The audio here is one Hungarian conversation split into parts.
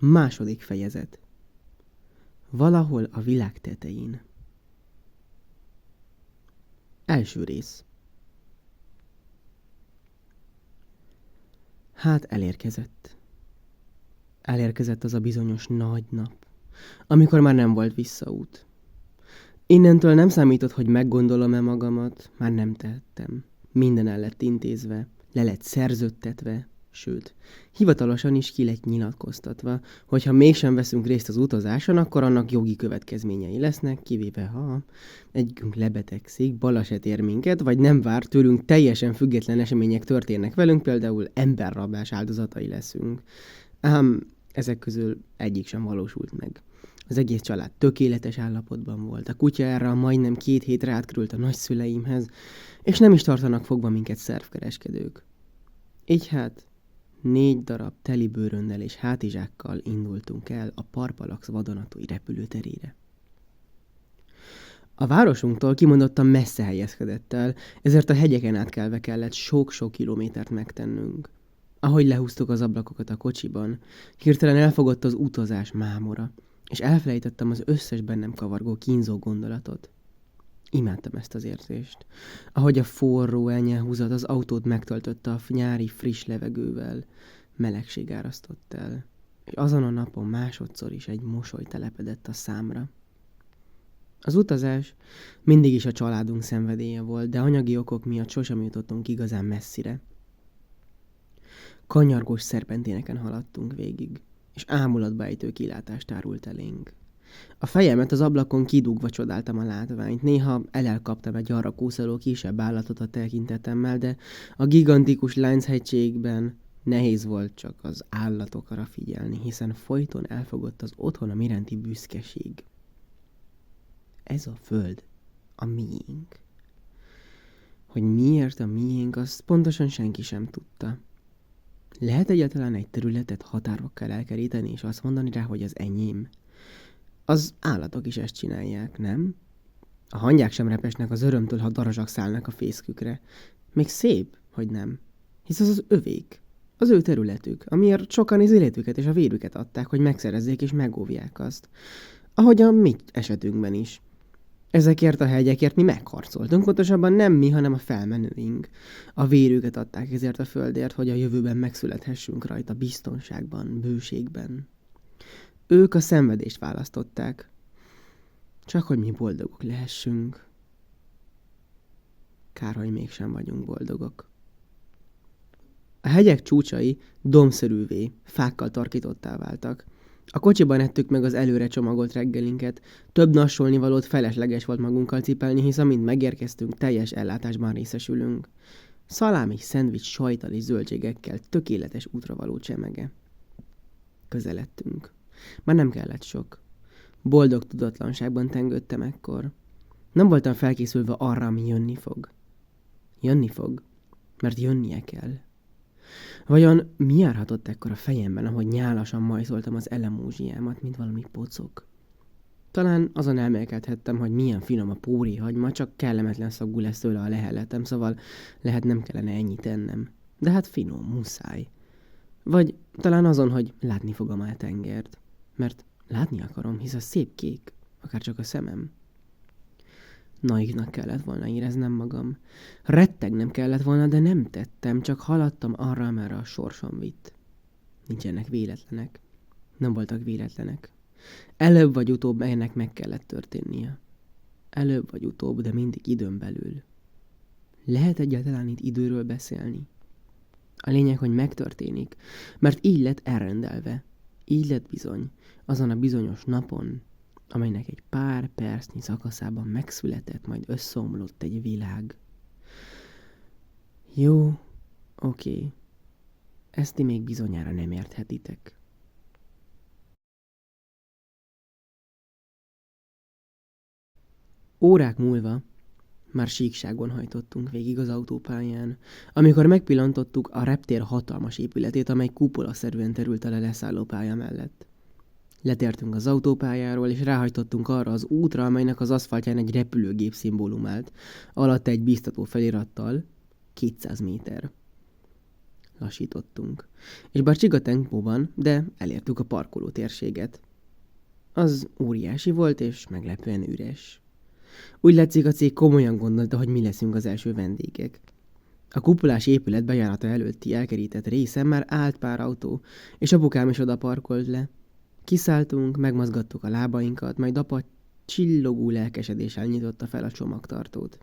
Második fejezet. Valahol a világ tetején. Első rész. Hát elérkezett. Elérkezett az a bizonyos nagy nap, amikor már nem volt visszaút. Innentől nem számított, hogy meggondolom-e magamat, már nem tehettem. Minden el lett intézve, le lett szerződtetve, sőt, hivatalosan is ki lett nyilatkoztatva, hogy ha mégsem veszünk részt az utazáson, akkor annak jogi következményei lesznek, kivéve ha egyikünk lebetegszik, baleset ér minket, vagy nem vár tőlünk teljesen független események történnek velünk, például emberrablás áldozatai leszünk. Ám ezek közül egyik sem valósult meg. Az egész család tökéletes állapotban volt. A kutya erre a majdnem 2 hétre átkerült a nagyszüleimhez, és nem is tartanak fogva minket szervkereskedők. Így hát 4 darab teli bőröndel és hátizsákkal indultunk el a Parpalax vadonatúj repülőterére. A városunktól kimondottan messze helyezkedett el, ezért a hegyeken átkelve kellett sok-sok kilométert megtennünk. Ahogy lehúztuk az ablakokat a kocsiban, hirtelen elfogott az utazás mámora, és elfelejtettem az összes bennem kavargó kínzó gondolatot. Imádtam ezt az érzést. Ahogy a forró enyelhúzat az autót megtöltötte a nyári friss levegővel, melegség árasztott el, és azon a napon másodszor is egy mosoly telepedett a számra. Az utazás mindig is a családunk szenvedélye volt, de anyagi okok miatt sosem jutottunk igazán messzire. Kanyargós szerpenténeken haladtunk végig, és ámulatba ejtő kilátást árult elénk. A fejemet az ablakon kidugva csodáltam a látványt, néha elkaptam egy arra kúszoló kisebb állatot a tekintetemmel, de a gigantikus Lánchegységben nehéz volt csak az állatokra figyelni, hiszen folyton elfogott az otthonom iránti büszkeség. Ez a föld a miénk. Hogy miért a miénk, azt pontosan senki sem tudta. Lehet egyáltalán egy területet határokkal elkeríteni, és azt mondani rá, hogy az enyém? Az állatok is ezt csinálják, nem? A hangyák sem repesnek az örömtől, ha darazsak szállnak a fészkükre. Még szép, hogy nem. Hisz az az övék. Az ő területük, amiért sokan az életüket és a vérüket adták, hogy megszerezzék és megóvják azt. Ahogy a mi esetünkben is. Ezekért a hegyekért mi megharcoltunk, pontosabban nem mi, hanem a felmenőink. A vérüket adták ezért a földért, hogy a jövőben megszülethessünk rajta biztonságban, bőségben. Ők a szenvedést választották. Csak hogy mi boldogok lehessünk. Kár, hogy mégsem vagyunk boldogok. A hegyek csúcsai dombszerűvé, fákkal tarkítottá váltak. A kocsiban ettük meg az előre csomagolt reggelinket. Több nassolnivalót felesleges volt magunkkal cipelni, hisz amint megérkeztünk, teljes ellátásban részesülünk. Szalámi, szendvics, sajttal és zöldségekkel tökéletes útravaló csemege. Közeledtünk. Már nem kellett sok. Boldog tudatlanságban tengődtem ekkor. Nem voltam felkészülve arra, ami jönni fog. Jönni fog, mert jönnie kell. Vajon mi járhatott ekkor a fejemben, ahogy nyálasan majszoltam az elemózsiámat, mint valami pocok? Talán azon elmélkedhettem, hogy milyen finom a póréhagyma, csak kellemetlen szagú lesz tőle a lehelletem, szóval lehet nem kellene ennyit ennem. De hát finom, muszáj. Vagy talán azon, hogy látni fogom a tengert. Mert látni akarom, hisz a szép kék, akár csak a szemem. Naívnak kellett volna éreznem magam. Rettegnem kellett volna, de nem tettem, csak haladtam arra, amerre a sorsom vitt. Nincsenek véletlenek. Nem voltak véletlenek. Előbb vagy utóbb ennek meg kellett történnie. Előbb vagy utóbb, de mindig időn belül. Lehet egyáltalán itt időről beszélni? A lényeg, hogy megtörténik, mert így lett elrendelve. Így lett bizony, azon a bizonyos napon, amelynek egy pár percnyi szakaszában megszületett, majd összeomlott egy világ. Jó, oké. Ezt ti még bizonyára nem érthetitek. Órák múlva már síkságon hajtottunk végig az autópályán, amikor megpillantottuk a reptér hatalmas épületét, amely kupolaszerűen terült el a leszállópálya mellett. Letértünk az autópályáról, és ráhajtottunk arra az útra, amelynek az aszfaltján egy repülőgép szimbólum állt, alatta egy bíztató felirattal 200 méter. Lassítottunk. És bár csiga tempóban, de elértük a parkoló térséget. Az óriási volt, és meglepően üres. Úgy látszik, a cég komolyan gondolta, hogy mi leszünk az első vendégek. A kupolás épület bejárata előtti elkerített részen már állt pár autó, és apukám is oda parkolt le. Kiszálltunk, megmozgattuk a lábainkat, majd apa csillogó lelkesedéssel nyitotta fel a csomagtartót.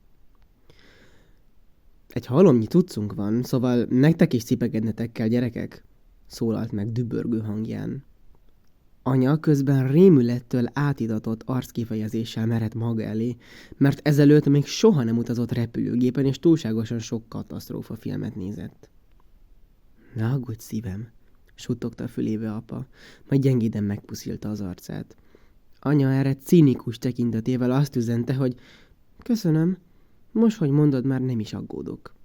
Egy halomnyi cuccunk van, szóval nektek is cipegednetek kell, gyerekek, szólalt meg dübörgő hangján. Anya közben rémülettől átidatott arckifejezéssel merett maga elé, mert ezelőtt még soha nem utazott repülőgépen, és túlságosan sok katasztrófa filmet nézett. Ne aggódj, szívem, suttogta a fülébe apa, majd gyengéden megpuszilta az arcát. Anya erre cinikus tekintetével azt üzente, hogy köszönöm, most, hogy mondod, már nem is aggódok.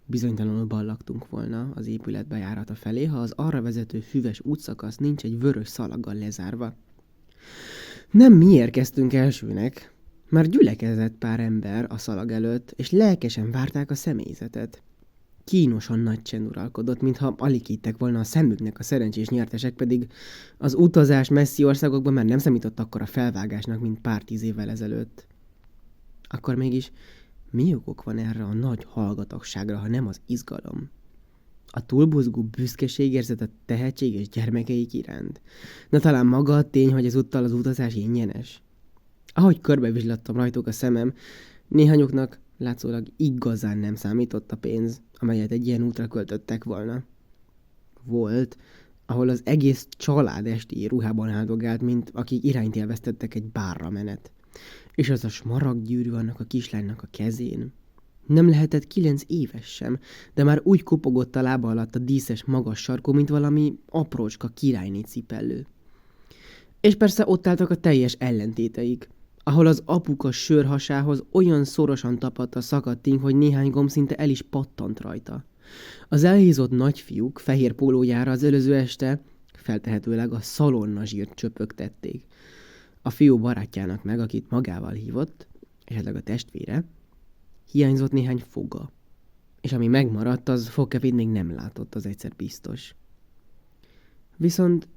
Bizonytalanul ballagtunk volna az épület bejárata felé, ha az arra vezető füves útszakasz nincs egy vörös szalaggal lezárva. Nem mi érkeztünk elsőnek, már gyülekezett pár ember a szalag előtt, és lelkesen várták a személyzetet. Kínosan nagy csend uralkodott, mintha alig hittek volna a szemüknek, a szerencsés nyertesek pedig az utazás messzi országokban már nem számított akkora felvágásnak, mint pár 10 évvel ezelőtt. Akkor mégis mi okok van erre a nagy hallgatagságra, ha nem az izgalom? A túlbuzgó büszkeségérzet a tehetséges gyermekeik iránt. Na talán maga a tény, hogy ezúttal az utazás ingyenes. Ahogy körbevizslattam rajtuk a szemem, néhányuknak látszólag igazán nem számított a pénz, amelyet egy ilyen útra költöttek volna. Volt, ahol az egész család esti ruhában áldogált, mint akik irányt élveztettek egy bárra menet. És az a smaragdgyűrű annak a kislánynak a kezén. Nem lehetett 9 éves sem, de már úgy kopogott a lába alatt a díszes magas sarkó, mint valami aprócska királyné cipellő. És persze ott álltak a teljes ellentéteik, ahol az apuka sörhasához olyan szorosan tapadt a szakadt ting, hogy néhány gomb szinte el is pattant rajta. Az elhízott nagyfiúk fehér pólójára az előző este feltehetőleg a szalonna zsírt csöpögtették. A fiú barátjának meg, akit magával hívott, esetleg a testvére, hiányzott néhány foga. És ami megmaradt, az fogkefét még nem látott, az egyszer biztos. Viszont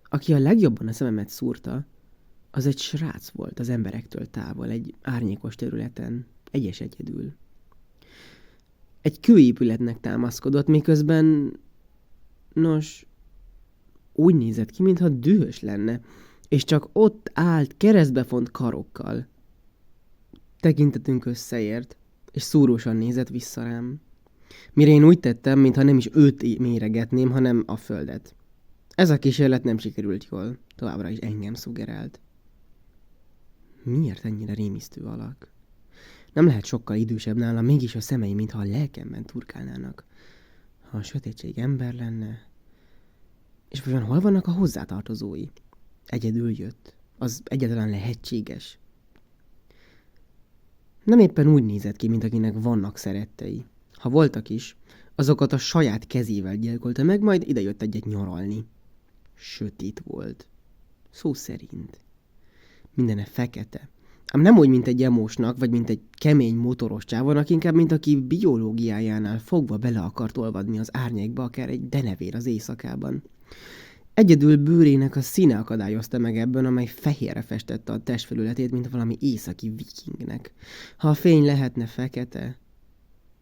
aki a legjobban a szememet szúrta, az egy srác volt az emberektől távol, egy árnyékos területen, egyes egyedül. Egy kőépületnek támaszkodott, miközben, nos, úgy nézett ki, mintha dühös lenne, és csak ott állt keresztbefont karokkal. Tekintetünk összeért, és szúrósan nézett vissza rám. Mire én úgy tettem, mintha nem is őt méregetném, hanem a földet. Ez a kísérlet nem sikerült jól, továbbra is engem szuggerált. Miért ennyire rémisztő alak? Nem lehet sokkal idősebb nála, mégis a szemei, mintha a lelkemben turkálnának. Ha a sötétség ember lenne... És vajon hol vannak a hozzátartozói? Egyedül jött. Az egyáltalán lehetséges. Nem éppen úgy nézett ki, mint akinek vannak szerettei. Ha voltak is, azokat a saját kezével gyilkolta meg, majd idejött egyet nyaralni. Sötét volt. Szó szerint. Mindene fekete. Ám nem úgy, mint egy emósnak, vagy mint egy kemény motoros csávónak, inkább, mint aki biológiájánál fogva bele akart olvadni az árnyékba, akár egy denevér az éjszakában. Egyedül bőrének a színe akadályozta meg ebben, amely fehérre festette a testfelületét, mint valami északi vikingnek. Ha a fény lehetne fekete,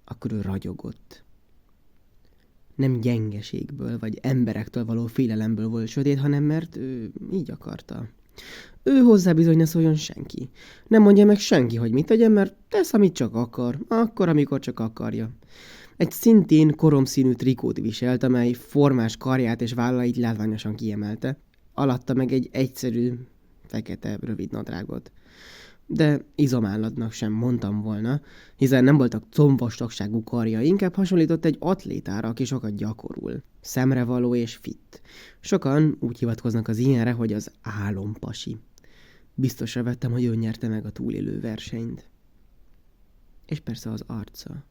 akkor ő ragyogott. Nem gyengeségből, vagy emberektől való félelemből volt sötét, hanem mert ő így akarta. Ő hozzá bizony ne szóljon senki. Nem mondja meg senki, hogy mit tegyen, mert tesz, amit csak akar, akkor, amikor csak akarja. Egy szintén koromszínű trikót viselt, amely formás karját és vállait látványosan kiemelte. Alatta meg egy egyszerű, fekete, rövid nadrágot. De izomállatnak sem mondtam volna, hiszen nem voltak combvastagságú karja, inkább hasonlított egy atlétára, aki sokat gyakorul. Szemrevaló és fit. Sokan úgy hivatkoznak az ilyenre, hogy az álompasi. Biztosra vettem, hogy ő nyerte meg a túlélő versenyt. És persze az arca.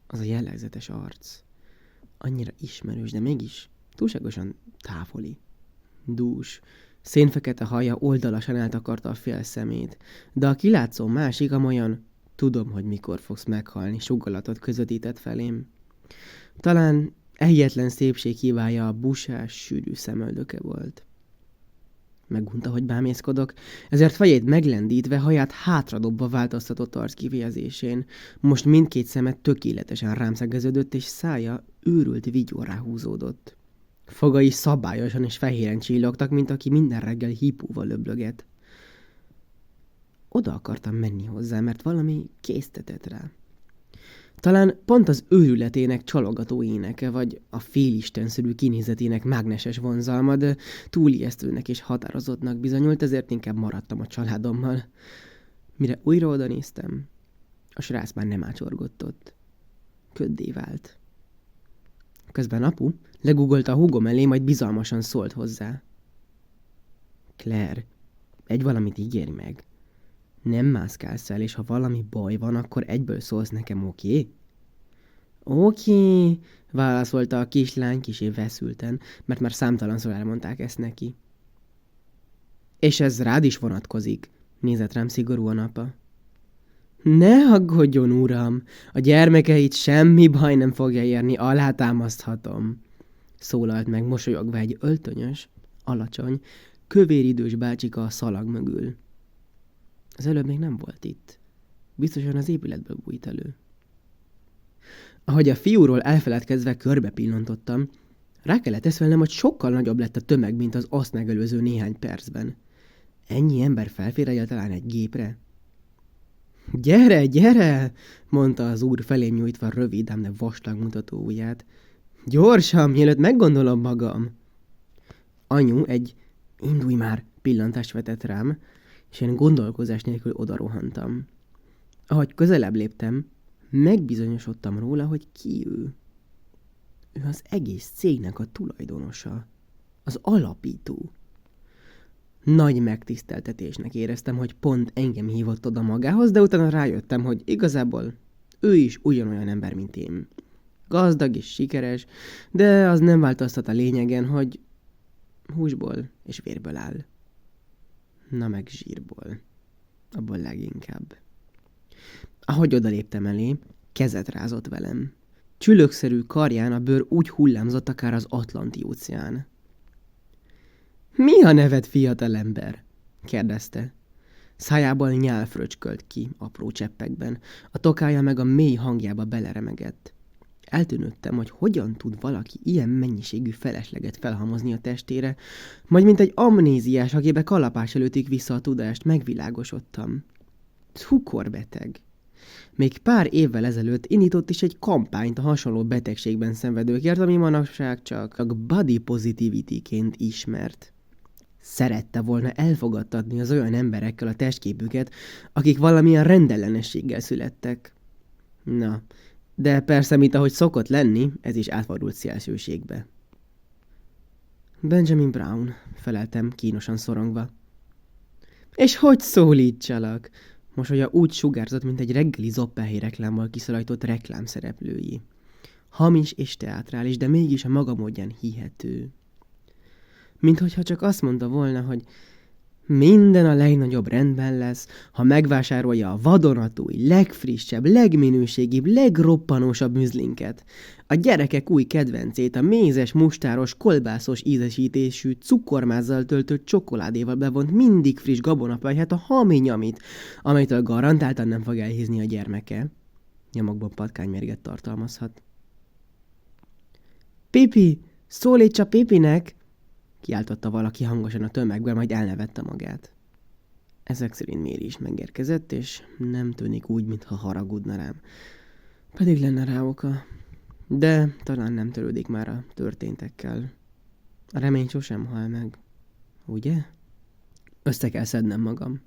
Az a jellegzetes arc. Annyira ismerős, de mégis túlságosan távoli. Dús, szénfekete haja oldalasan eltakarta a fél szemét, de a kilátszó másik amolyan tudom, hogy mikor fogsz meghalni, sugallatot közvetített felém. Talán egyetlen szépség hibája a busás, sűrű szemöldöke volt. Megunta, hogy bámészkodok, ezért fejét meglendítve, haját hátradobva változtatott arckifejezésén. Most mindkét szemet tökéletesen rám szegeződött, és szája őrült vigyorrá húzódott. Fogai szabályosan és fehéren csillogtak, mint aki minden reggel hípúval löblöget. Oda akartam menni hozzá, mert valami késztetett rá. Talán pont az őrületének csalogató éneke, vagy a félistenszerű kinézetének mágneses vonzalma, de túl ijesztőnek és határozottnak bizonyult, ezért inkább maradtam a családommal. Mire újra oda néztem, a srác már nem ácsorgott ott. Köddé vált. Közben apu legugolta a húgom elé, majd bizalmasan szólt hozzá. Claire, egy valamit ígérj meg. Nem mászkálsz el, és ha valami baj van, akkor egyből szólsz nekem, oké? Oké, válaszolta a kislány kissé feszülten, mert már számtalanszor elmondták ezt neki. És ez rád is vonatkozik, nézett rám szigorúan apa. Ne aggódjon, uram, a gyermekeit semmi baj nem fogja érni, alátámaszthatom, szólalt meg mosolyogva egy öltönyös, alacsony, kövéridős bácsika a szalag mögül. Az előbb még nem volt itt. Biztosan az épületből bújt elő. Ahogy a fiúról elfeledkezve körbe pillantottam, rá kellett eszvelnem, hogy sokkal nagyobb lett a tömeg, mint az azt megelőző néhány percben. Ennyi ember felfér egyáltalán egy gépre? Gyere, gyere! Mondta az úr felém nyújtva rövid, ám de vastag mutató ujját. Gyorsan, mielőtt meggondolom magam! Anyu egy indulj már pillantást vetett rám, és én gondolkozás nélkül odarohantam. Ahogy közelebb léptem, megbizonyosodtam róla, hogy ki ő. Ő az egész cégnek a tulajdonosa. Az alapító. Nagy megtiszteltetésnek éreztem, hogy pont engem hívott oda magához, de utána rájöttem, hogy igazából ő is ugyanolyan ember, mint én. Gazdag és sikeres, de az nem változtat a lényegen, hogy húsból és vérből áll. Na meg zsírból. Abból leginkább. Ahogy odaléptem elé, kezet rázott velem. Csülökszerű karján a bőr úgy hullámzott, akár az Atlanti-óceán. Mi a neved, fiatalember? Kérdezte. Szájából nyál fröcskölt ki apró cseppekben, a tokája meg a mély hangjába beleremegett. Eltűnődtem, hogy hogyan tud valaki ilyen mennyiségű felesleget felhalmozni a testére, majd mint egy amnéziás, akibe kalapás előtték vissza a tudást, megvilágosodtam. Cukorbeteg. Még pár évvel ezelőtt indított is egy kampányt a hasonló betegségben szenvedőkért, ami manapság csak body positivity-ként ismert. Szerette volna elfogadtatni az olyan emberekkel a testképüket, akik valamilyen rendellenességgel születtek. Na, de persze, mint ahogy szokott lenni, ez is átfordult szélsőségbe. Benjamin Brown, feleltem kínosan szorongva. És hogy szólítsalak? Mosolya úgy sugárzott, mint egy reggeli zoppáhely reklámmal kiszalajtott reklámszereplői. Hamis és teátrális, de mégis a maga módján hihető. Minthogyha csak azt mondta volna, hogy minden a legnagyobb rendben lesz, ha megvásárolja a vadonatúj, legfrissebb, legminőségibb, legroppanósabb műzlinket. A gyerekek új kedvencét, a mézes, mustáros, kolbászos ízesítésű, cukormázzal töltött csokoládéval bevont mindig friss gabonapelyhet, a haminyamit, amelytől garantáltan nem fog elhízni a gyermeke. Nyomokban patkánymérget tartalmazhat. Pipi! Szólítsa Pipinek! Kiáltotta valaki hangosan a tömegben, majd elnevette magát. Ezek szerint Méri is megérkezett, és nem tűnik úgy, mintha haragudna rám. Pedig lenne rá oka. De talán nem törődik már a történtekkel. A remény sosem hal meg. Ugye? Össze kell szednem magam.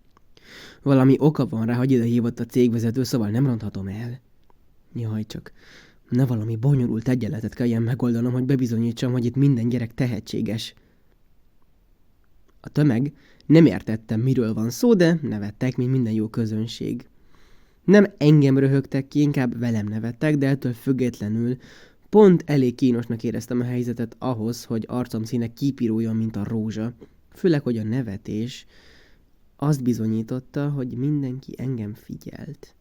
Valami oka van rá, hogy ide hívott a cégvezető, szóval nem ronthatom el. Jaj, csak ne valami bonyolult egyenletet kelljen megoldanom, hogy bebizonyítsam, hogy itt minden gyerek tehetséges. A tömeg nem értettem, miről van szó, de nevettek, mint minden jó közönség. Nem engem röhögtek ki, inkább velem nevettek, de ettől függetlenül pont elég kínosnak éreztem a helyzetet ahhoz, hogy arcom színe kipiruljon, mint a rózsa. Főleg, hogy a nevetés azt bizonyította, hogy mindenki engem figyelt.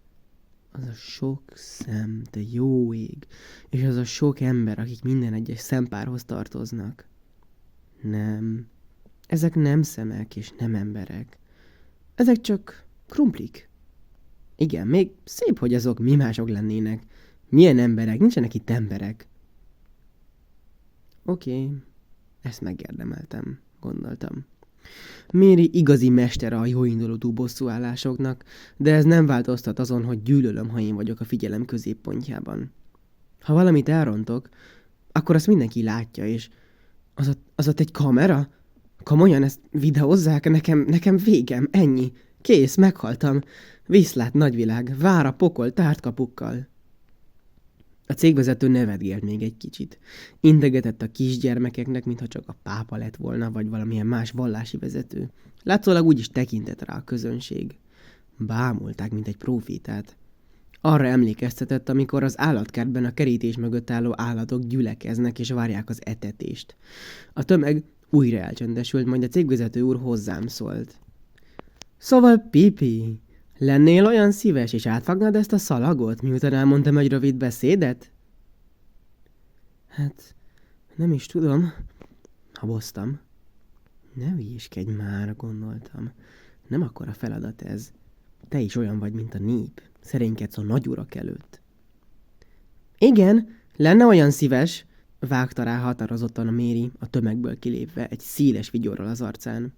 Az a sok szem, te jó ég, és az a sok ember, akik minden egyes szempárhoz tartoznak. Nem, ezek nem szemek és nem emberek. Ezek csak krumplik. Igen, még szép, hogy azok mi mások lennének. Milyen emberek? Nincsenek itt emberek. Oké, ezt megérdemeltem, gondoltam. Mary igazi mestere a jóindulatú bosszúállásoknak, de ez nem változtat azon, hogy gyűlölöm, ha én vagyok a figyelem középpontjában. Ha valamit elrontok, akkor azt mindenki látja, és az ott egy kamera? Komolyan ezt videózzák? Nekem végem, ennyi. Kész, meghaltam. Viszlát, nagyvilág, vár a pokol tártkapukkal. A cégvezető nevetgélt még egy kicsit. Integetett a kisgyermekeknek, mintha csak a pápa lett volna, vagy valamilyen más vallási vezető. Látszólag úgy is tekintett rá a közönség. Bámulták, mint egy prófétát. Arra emlékeztetett, amikor az állatkertben a kerítés mögött álló állatok gyülekeznek és várják az etetést. A tömeg újra elcsendesült, majd a cégvezető úr hozzám szólt. Szóval, Pipi, lennél olyan szíves, és átfagnád ezt a szalagot, miután elmondtam egy rövid beszédet? Hát, nem is tudom. Haboztam. Ne hülyéskedj már, gondoltam. Nem akkora feladat ez. Te is olyan vagy, mint a nép. Szerénykedsz a nagyurak előtt. Igen, lenne olyan szíves, vágta rá határozottan a Mary, a tömegből kilépve, egy széles vigyorral az arcán.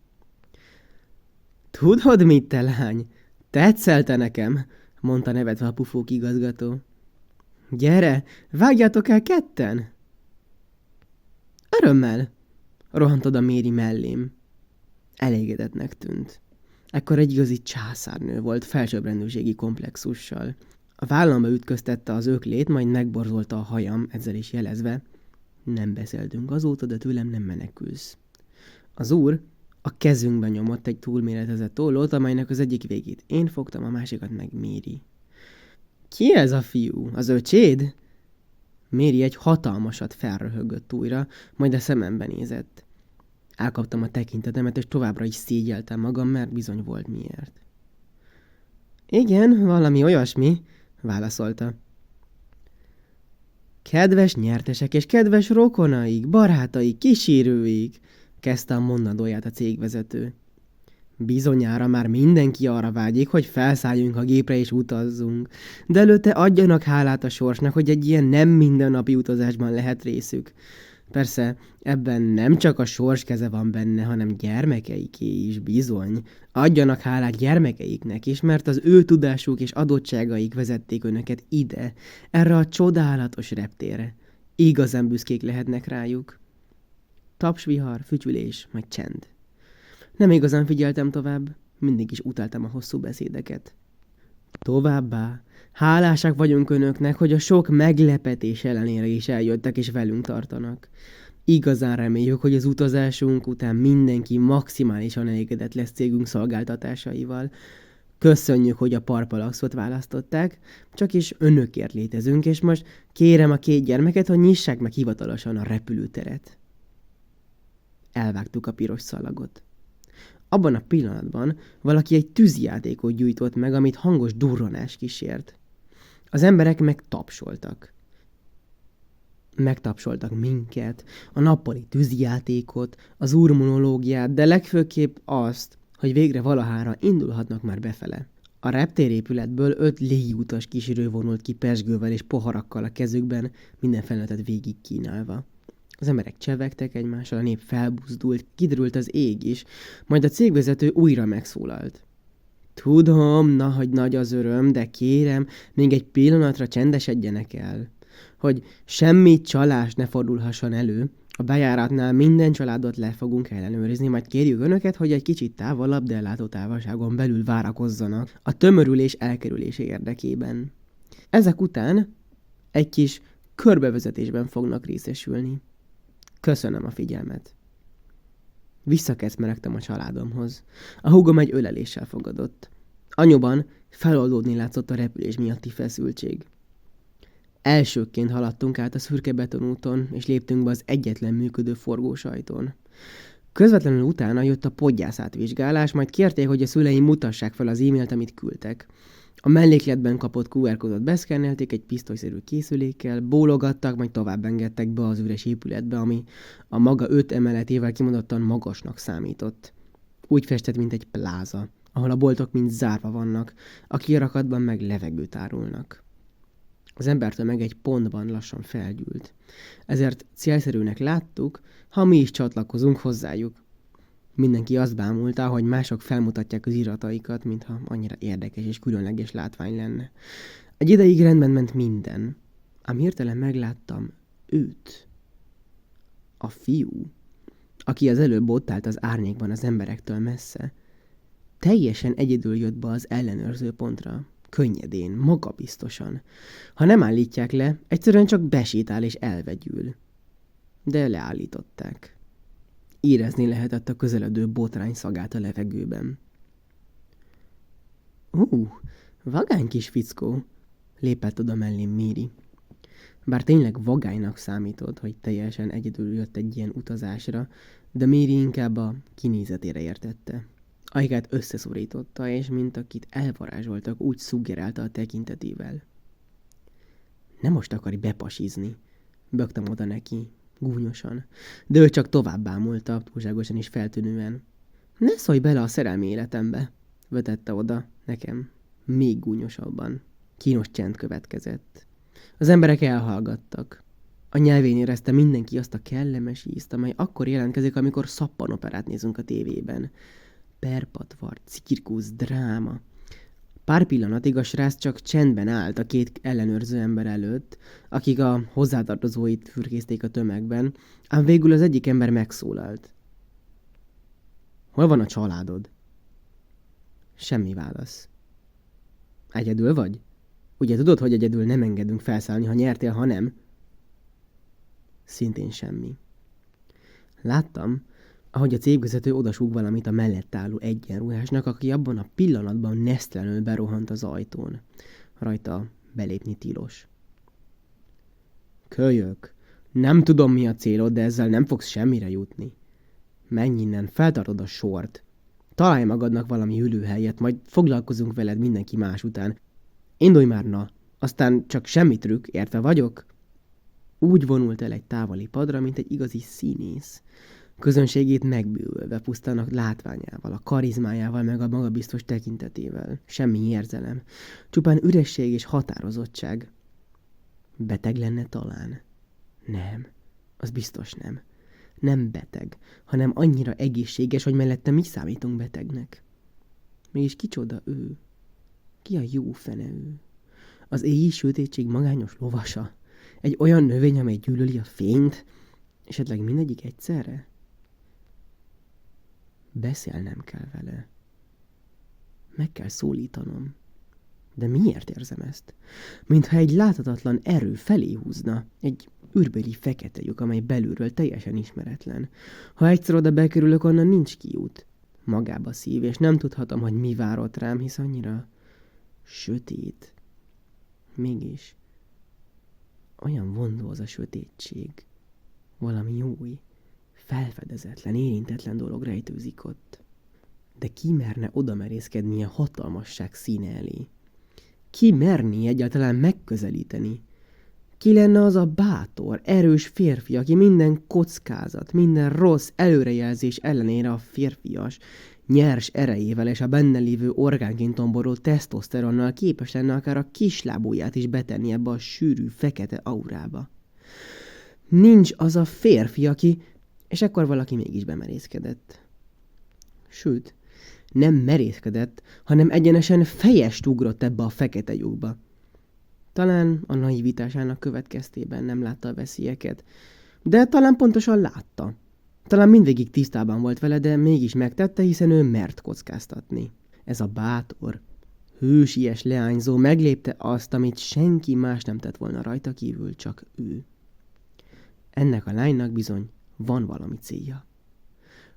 Tudod mit, te lány? Tetszel te nekem, mondta nevetve a pufók igazgató. Gyere, vágjátok el ketten! Örömmel, rohant oda Mary mellém. Elégedetnek tűnt. Ekkor egy igazi császárnő volt felsőbbrendűségi komplexussal. A vállamba ütköztette az öklét, majd megborzolta a hajam, ezzel is jelezve. Nem beszéltünk azóta, de tőlem nem menekülsz. Az úr a kezünkben nyomott egy túlméretezett tollót, amelynek az egyik végét én fogtam, a másikat meg Mary. Ki ez a fiú? Az öcséd? Mary egy hatalmasat felröhögött újra, majd a szemembe nézett. Elkaptam a tekintetemet, és továbbra is szégyeltem magam, mert bizony volt miért. Igen, valami olyasmi, válaszolta. Kedves nyertesek és kedves rokonaik, barátaik, kísérőik, kezdte a mondandóját a cégvezető. Bizonyára már mindenki arra vágyik, hogy felszálljunk a gépre és utazzunk, de előtte adjanak hálát a sorsnak, hogy egy ilyen nem mindennapi utazásban lehet részük. Persze, ebben nem csak a sors keze van benne, hanem gyermekeiké is, bizony. Adjanak hálát gyermekeiknek is, mert az ő tudásuk és adottságaik vezették önöket ide, erre a csodálatos reptérre. Igazán büszkék lehetnek rájuk. Tapsvihar, fütyülés, majd csend. Nem igazán figyeltem tovább, mindig is utáltam a hosszú beszédeket. Továbbá, hálásak vagyunk önöknek, hogy a sok meglepetés ellenére is eljöttek és velünk tartanak. Igazán reméljük, hogy az utazásunk után mindenki maximálisan elégedett lesz cégünk szolgáltatásaival. Köszönjük, hogy a Parpalaxot választották, csak is önökért létezünk, és most kérem a két gyermeket, hogy nyissák meg hivatalosan a repülőteret. Elvágtuk a piros szalagot. Abban a pillanatban valaki egy tűzjátékot gyújtott meg, amit hangos durranás kísért. Az emberek megtapsoltak. Megtapsoltak minket, a nappali tűzjátékot, az úr monológiát, de legfőképp azt, hogy végre valahára indulhatnak már befele. A reptérépületből 5 légiutas kísérő vonult ki pezsgővel és poharakkal a kezükben, minden felületet végig kínálva. Az emberek csevegtek egymással, a nép felbuzdult, kiderült az ég is, majd a cégvezető újra megszólalt. Tudom, hogy nagy az öröm, de kérem, még egy pillanatra csendesedjenek el. Hogy semmi csalás ne fordulhasson elő, a bejáratnál minden családot le fogunk ellenőrizni, majd kérjük önöket, hogy egy kicsit távolabb, de ellátó távolságon belül várakozzanak a tömörülés elkerülése érdekében. Ezek után egy kis körbevezetésben fognak részesülni. Köszönöm a figyelmet. Visszakecmeregtem a családomhoz. A húgom egy öleléssel fogadott. Anyuban feloldódni látszott a repülés miatti feszültség. Elsőként haladtunk át a szürke betonúton, és léptünk be az egyetlen működő forgósajtón. Közvetlenül utána jött a podgyászátvizsgálás, majd kérték, hogy a szüleim mutassák fel az e-mailt, amit küldtek. A mellékletben kapott QR kódot beszkennelték egy pisztolyszerű készülékkel, bólogattak, majd tovább engedtek be az üres épületbe, ami a maga 5 emeletével kimondottan magasnak számított. Úgy festett, mint egy pláza, ahol a boltok mind zárva vannak, a kirakatban meg levegőt árulnak. Az embertömeg egy pontban lassan felgyűlt. Ezért célszerűnek láttuk, ha mi is csatlakozunk hozzájuk. Mindenki azt bámulta, hogy mások felmutatják az irataikat, mintha annyira érdekes és különleges látvány lenne. Egy ideig rendben ment minden, ám hirtelen megláttam őt. A fiú, aki az előbb ott állt az árnyékban az emberektől messze, teljesen egyedül jött be az ellenőrző pontra, könnyedén, magabiztosan. Ha nem állítják le, egyszerűen csak besétál és elvegyül. De leállították. Érezni lehetett a közeledő botrány szagát a levegőben. Vagány kis fickó, lépett oda mellém Miri. Bár tényleg vagánynak számított, hogy teljesen egyedül jött egy ilyen utazásra, de Miri inkább a kinézetére értette. Ajkát összeszorította, és mint akit elvarázsoltak, úgy szuggerálta a tekintetével. Nem most akar bepasizni, bögtem oda neki, gúnyosan, de ő csak tovább bámulta, túlságosan is feltűnően. Ne szólj bele a szerelmi életembe, vetette oda nekem, még gúnyosabban. Kínos csend következett. Az emberek elhallgattak. A nyelvén érezte mindenki azt a kellemes ízt, amely akkor jelentkezik, amikor szappanoperát nézünk a tévében. Perpatvar, cirkusz, dráma. Pár pillanatig a srác csak csendben állt a 2 ellenőrző ember előtt, akik a hozzátartozóit fürkészték a tömegben, ám végül az egyik ember megszólalt. Hol van a családod? Semmi válasz. Egyedül vagy? Ugye tudod, hogy egyedül nem engedünk felszállni, ha nyertél, ha nem? Szintén semmi. Láttam, ahogy a cégvezető odasúg valamit a mellett álló egyenruhásnak, aki abban a pillanatban nesztelenül berohant az ajtón. Rajta belépni tilos. Kölyök, nem tudom, mi a célod, de ezzel nem fogsz semmire jutni. Menj innen, feltartod a sort. Találj magadnak valami ülőhelyet, majd foglalkozunk veled mindenki más után. Indulj már, na, aztán csak semmi trükk, értve vagyok? Úgy vonult el egy távoli padra, mint egy igazi színész. Közönségét megbűvölve pusztán a látványával, a karizmájával, meg a magabiztos tekintetével. Semmi érzelem. Csupán üresség és határozottság. Beteg lenne talán? Nem. Az biztos nem. Nem beteg, hanem annyira egészséges, hogy mellette mi számítunk betegnek. Mégis kicsoda ő? Ki a jó fene ő? Az éjjel sötétség magányos lovasa? Egy olyan növény, amely gyűlöli a fényt? Esetleg mindegyik egyszerre? Beszélnem kell vele. Meg kell szólítanom. De miért érzem ezt? Mintha egy láthatatlan erő felé húzna. Egy űrbeli fekete lyuk, amely belülről teljesen ismeretlen. Ha egyszer oda bekerülök, onnan nincs kiút. Magába szív, és nem tudhatom, hogy mi vár ott rám, hisz annyira sötét. Mégis olyan vonzó az a sötétség. Valami új, felfedezetlen, érintetlen dolog rejtőzik ott. De ki merne oda merészkedni a hatalmasság színe elé? Ki merné egyáltalán megközelíteni? Ki lenne az a bátor, erős férfi, aki minden kockázat, minden rossz előrejelzés ellenére a férfias, nyers erejével és a benne lévő orgánként tomboró tesztoszteronnal képes lenne akár a kislábúját is betenni ebbe a sűrű, fekete aurába? Nincs az a férfi, aki... És ekkor valaki mégis bemerészkedett. Sőt, nem merészkedett, hanem egyenesen fejest ugrott ebbe a fekete lyukba. Talán a naivitásának következtében nem látta a veszélyeket, de talán pontosan látta. Talán mindvégig tisztában volt vele, de mégis megtette, hiszen ő mert kockáztatni. Ez a bátor, hősies leányzó meglépte azt, amit senki más nem tett volna rajta kívül, csak ő. Ennek a lánynak bizony van valami célja.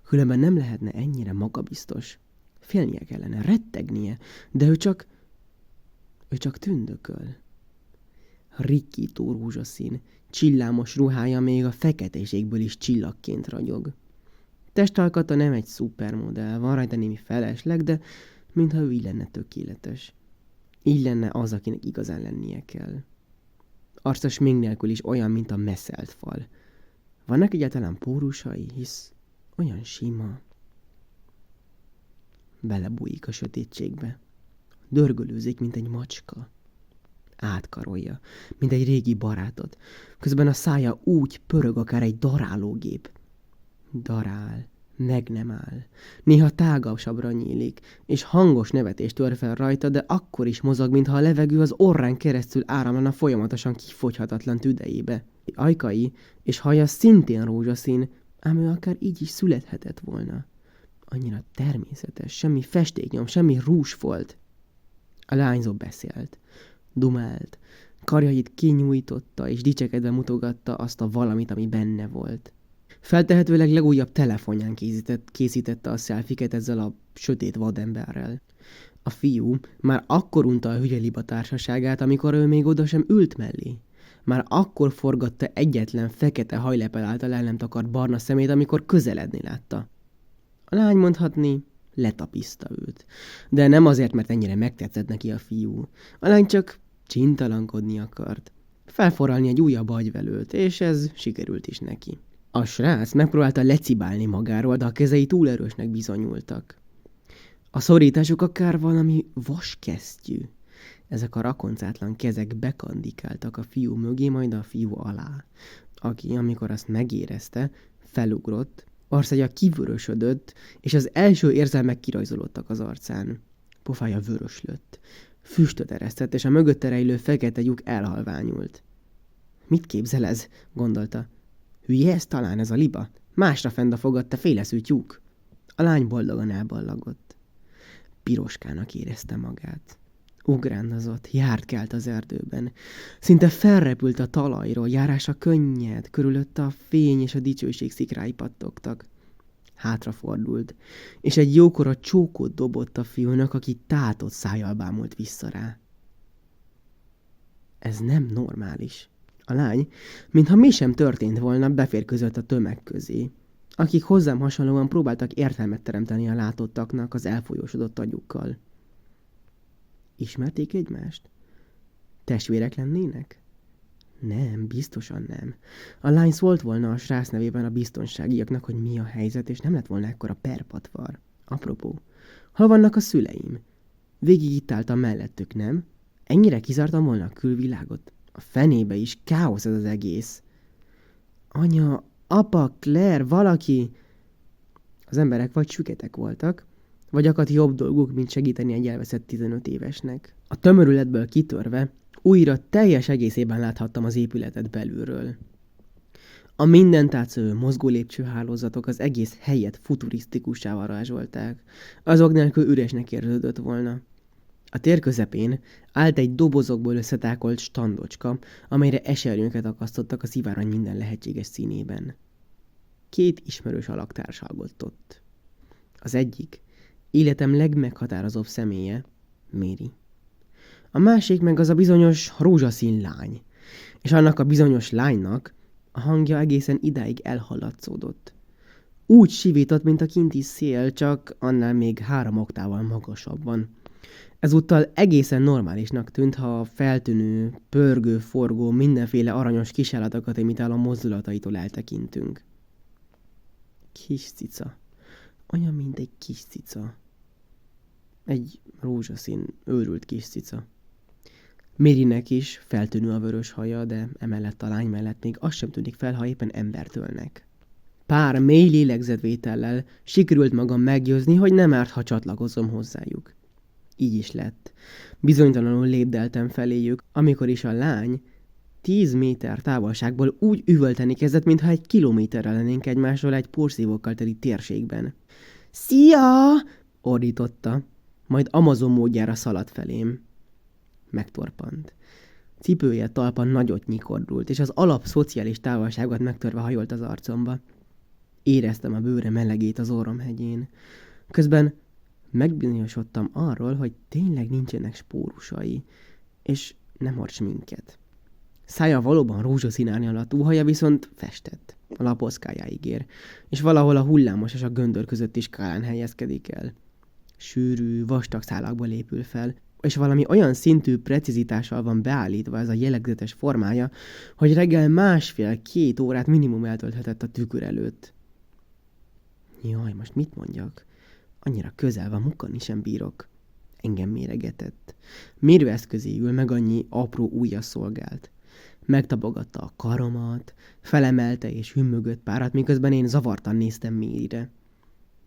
Különben nem lehetne ennyire magabiztos. Félnie kellene, rettegnie, de ő csak tündököl. Rikkító rózsaszín, csillámos ruhája még a feketéségből is csillagként ragyog. Testalkata nem egy szupermodell, van rajta némi felesleg, de mintha ő így lenne tökéletes. Így lenne az, akinek igazán lennie kell. Arca smink nélkül is olyan, mint a messzelt fal. Vannak egyáltalán pórusai, hisz olyan sima. Belebújik a sötétségbe. Dörgölőzik, mint egy macska. Átkarolja, mint egy régi barátot. Közben a szája úgy pörög, akár egy darálógép. Darál, meg nem áll. Néha tágasabbra nyílik, és hangos nevetés tör fel rajta, de akkor is mozog, mintha a levegő az orrán keresztül áramlana folyamatosan kifogyhatatlan tüdejébe. Ajkai és haja szintén rózsaszín, ám ő akár így is születhetett volna. Annyira természetes, semmi festéknyom, semmi rúzsfolt. A lányzó beszélt, dumált, karjait kinyújtotta, és dicsekedve mutogatta azt a valamit, ami benne volt. Feltehetőleg legújabb telefonján készítette a szelfiket ezzel a sötét vademberrel. A fiú már akkor unta a hügyeliba társaságát, amikor ő még oda sem ült mellé. Már akkor forgatta egyetlen fekete hajlepel által el nem takart barna szemét, amikor közeledni látta. A lány mondhatni, letapiszta őt. De nem azért, mert ennyire megtetszett neki a fiú. A lány csak csintalankodni akart. Felforralni egy újabb agyvelőt, és ez sikerült is neki. A srác megpróbálta lecibálni magáról, de a kezei túl erősnek bizonyultak. A szorításuk akár valami vaskesztyű. Ezek a rakoncátlan kezek bekandikáltak a fiú mögé, majd a fiú alá, aki, amikor azt megérezte, felugrott, arcája kivörösödött, és az első érzelmek kirajzolódtak az arcán. Pofája vöröslött. Füstöt eresztett, és a mögötte rejlő fekete lyuk elhalványult. Mit képzel ez? Gondolta. Hülye ez talán ez a liba? Másra fend a fogad, te féleszült lyuk. A lány boldogan elballagott. Piroskának érezte magát. Ugrándozott, járt-kelt az erdőben. Szinte felrepült a talajról, járása könnyed, körülötte a fény és a dicsőség szikrái pattogtak. Hátrafordult, és egy jókora csókot dobott a fiúnak, aki tátott szájjal bámult vissza rá. Ez nem normális. A lány, mintha mi sem történt volna, beférkőzött a tömeg közé, akik hozzám hasonlóan próbáltak értelmet teremteni a látottaknak az elfolyósodott agyukkal. Ismerték egymást? Testvérek lennének? Nem, biztosan nem. A lány szólt volna a srác nevében a biztonságiaknak, hogy mi a helyzet, és nem lett volna ekkora perpatvar. Apropó, hol vannak a szüleim? Végig itt álltam mellettük, nem? Ennyire kizártam volna a külvilágot? A fenébe is, káosz ez az egész. Anya, apa, Claire, valaki... Az emberek vagy süketek voltak, vagy akadt jobb dolguk, mint segíteni egy elveszett 15 évesnek. A tömörületből kitörve, újra teljes egészében láthattam az épületet belülről. A mindent átszövő mozgó lépcsőhálózatok az egész helyet futurisztikussá varázsolták. Azok nélkül üresnek érződött volna. A tér közepén állt egy dobozokból összetákolt standocska, amelyre esernyőket akasztottak az ivárany minden lehetséges színében. 2 ismerős alak társalgott ott. Az egyik, életem legmeghatározóbb személye, Mary. A másik meg az a bizonyos rózsaszín lány, és annak a bizonyos lánynak a hangja egészen idáig elhallatszódott. Úgy sivított, mint a kinti szél, csak annál még 3 oktával magasabban. Ezúttal egészen normálisnak tűnt, ha a feltűnő, pörgő, forgó, mindenféle aranyos kisállatokat imitáló mozdulataitól eltekintünk. Kis cica. Olyan, mint egy kis cica. Egy rózsaszín, őrült kis cica. Marynek is feltűnő a vörös haja, de emellett a lány mellett még az sem tűnik fel, ha éppen embert ölnek. Pár mély lélegzetvétellel sikerült magam meggyőzni, hogy nem árt, ha csatlakozom hozzájuk. Így is lett. Bizonytalanul lépdeltem feléjük, amikor is a lány 10 méter távolságból úgy üvölteni kezdett, mintha 1 kilométerre lennénk egymásról egy porszívókkal teli térségben. Szia! Ordította, majd Amazon módjára szaladt felém. Megtorpant. Cipője talpan nagyot nyikordult, és az alapszociális távolságot megtörve hajolt az arcomba. Éreztem a bőre melegét az orromhegyén. Közben megbizonyosodtam arról, hogy tényleg nincsenek spórusai, és nem hord sminket. Szája valóban rózsaszín árnyalatú, haja viszont festett, a laposzkájáig ér, és valahol a hullámos és a göndör között is skálán helyezkedik el. Sűrű, vastag szálakból épül fel, és valami olyan szintű precizitással van beállítva ez a jellegzetes formája, hogy reggel 1,5-2 órát minimum eltölthetett a tükör előtt. Jaj, most mit mondjak? Annyira közel van, mukkani sem bírok. Engem méregetett. Mérőeszközéül meg annyi apró ujja szolgált. Megtapogatta a karomat, felemelte és hümmögött párat, miközben én zavartan néztem Mérire.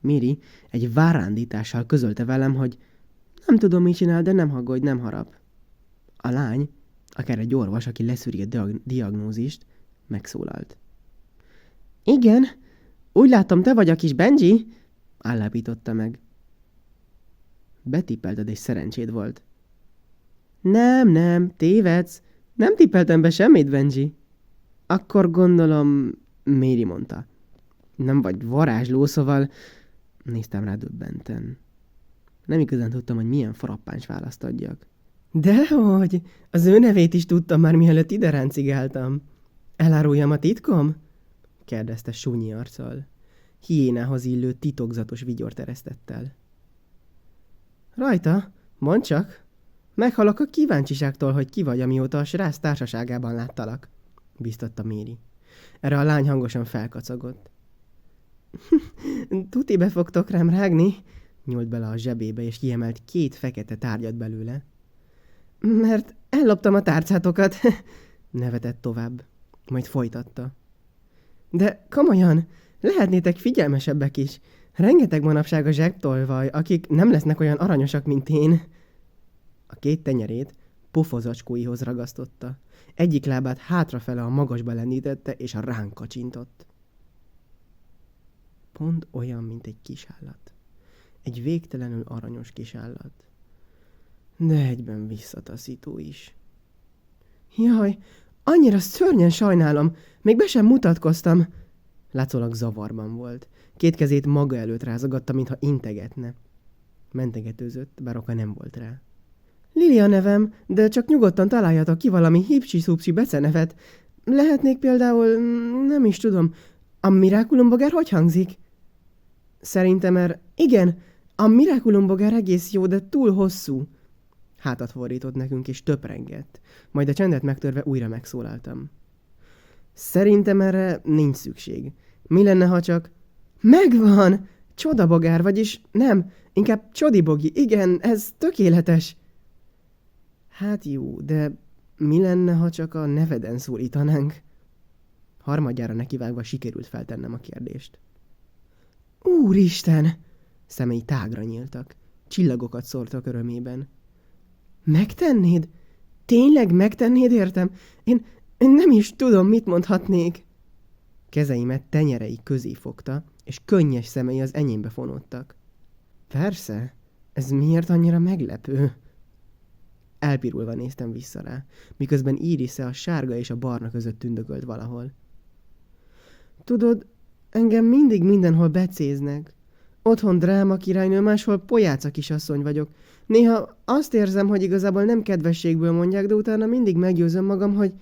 Méri egy várándítással közölte velem, hogy nem tudom, mit csinál, de nem aggódj, nem harap. A lány, akár egy orvos, aki leszűri a diagnózist, megszólalt. Igen, úgy látom, te vagy a kis Benji? Állapította meg. Betippelted, és szerencséd volt. Nem, tévedsz. Nem tippeltem be semmit, Benji. Akkor gondolom, Méri mondta. Nem vagy varázsló, szóval néztem rá döbbenten. Nem igazán tudtam, hogy milyen frappáns választ adjak. Dehogy! Az ő nevét is tudtam már, mielőtt ide ráncigáltam. Eláruljam a titkom? Kérdezte súnyi arccal. Hiénához illő titokzatos vigyort eresztettel. Rajta, mondd csak. Meghalok a kíváncsiságtól, hogy ki vagy, amióta a srác társaságában láttalak, biztatta Méri. Erre a lány hangosan felkacagott. Tuti be fogtok rám rágni, nyúlt bele a zsebébe, és kiemelt 2 fekete tárgyat belőle. Mert elloptam a tárcátokat, nevetett tovább, majd folytatta. De komolyan, lehetnétek figyelmesebbek is. Rengeteg manapság a zsebtolvaj, akik nem lesznek olyan aranyosak, mint én. A 2 tenyerét pofozacskóihoz ragasztotta. Egyik lábát hátrafele a magasba lendítette, és a ránk kacsintott. Pont olyan, mint egy kisállat. Egy végtelenül aranyos kisállat. De egyben visszataszító is. Jaj, annyira szörnyen sajnálom, még be sem mutatkoztam. Látszólag zavarban volt. 2 kezét maga előtt rázogatta, mintha integetne. Mentegetőzött, bár oka nem volt rá. Lili a nevem, de csak nyugodtan találjatok ki valami hipsi-szupsi becenevet. Lehetnék például, nem is tudom, a Miraculum-bogár hogy hangzik? Szerintem igen, a Miraculum-bogár egész jó, de túl hosszú. Hátat fordított nekünk, és töprengett. Majd a csendet megtörve újra megszólaltam. Szerintem erre nincs szükség. Mi lenne, ha csak... Megvan! Csodabogár, vagyis nem, inkább csodibogi. Igen, ez tökéletes. Hát jó, de mi lenne, ha csak a neveden szólítanánk? Harmadjára nekivágva sikerült feltennem a kérdést. Úristen! Szemei tágra nyíltak. Csillagokat szórtak örömében. Megtennéd? Tényleg megtennéd, értem? Én nem is tudom, mit mondhatnék. Kezeimet tenyerei közé fogta, és könnyes szemei az enyémbe fonódtak. Persze, ez miért annyira meglepő? Elpirulva néztem vissza rá, miközben Irisze a sárga és a barna között tündökölt valahol. Tudod, engem mindig mindenhol becéznek. Otthon dráma királynő, máshol pojáca kisasszony vagyok. Néha azt érzem, hogy igazából nem kedvességből mondják, de utána mindig meggyőzöm magam, hogy...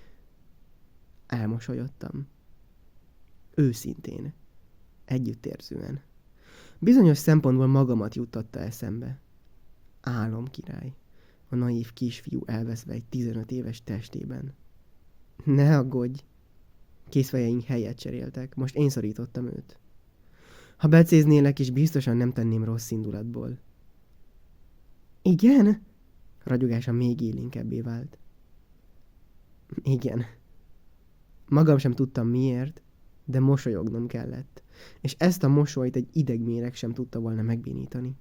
Elmosolyodtam. Őszintén. Együttérzően. Bizonyos szempontból magamat juttatta eszembe. Álomkirály. A naív kisfiú elveszve egy 15 éves testében. Ne aggódj! Kézfejeink helyet cseréltek, most én szorítottam őt. Ha becéznélek is, biztosan nem tenném rossz indulatból. Igen? Ragyogása még élénkebbé vált. Igen. Magam sem tudtam miért, de mosolyognom kellett. És ezt a mosolyt egy idegméreg sem tudta volna megbénítani.